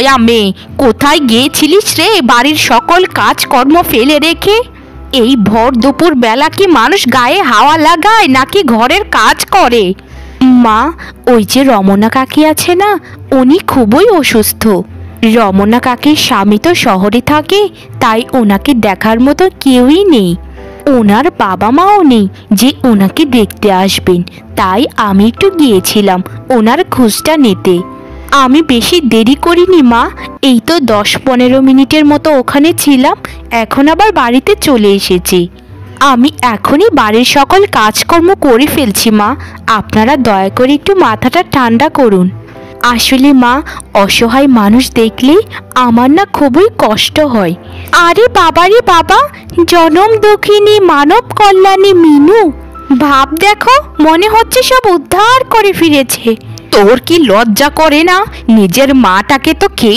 দয়া মেয়ে, কোথায় গিয়েছিলিস রে বাড়ির সকল কাজকর্ম ফেলে রেখে? এই ভর দুপুর বেলা কি মানুষ গায়ে হাওয়া লাগায় নাকি ঘরের কাজ করে? মা, ওই যে রমনা কাকি আছে না, উনি খুবই অসুস্থ। রমনা কাকির স্বামী তো শহরে থাকে, তাই ওনাকে দেখার মতো কেউই নেই। ওনার বাবা মাও নেই যে ওনাকে দেখতে আসবেন, তাই আমি একটু গিয়েছিলাম ওনার খোঁজটা নিতে। আমি বেশি দেরি করিনি মা, এই তো 10-15 মিনিটের মতো ওখানে ছিলাম, এখন আবার বাড়িতে চলে এসেছি। আমি এখনই বাড়ির সকল কাজকর্ম করে ফেলছি মা, আপনারা দয়া করে একটু মাথাটা ঠান্ডা করুন। আসলে মা, অসহায় মানুষ দেখলে আমার না খুবই কষ্ট হয়। আরে বাবারে বাবা, জনম দুঃখিনী মানব কল্যাণী মিনু, ভাব দেখো, মনে হচ্ছে সব উদ্ধার করে ফিরেছে। তোর কি লজ্জা করে না? নিজের মাটাকে তো খেয়ে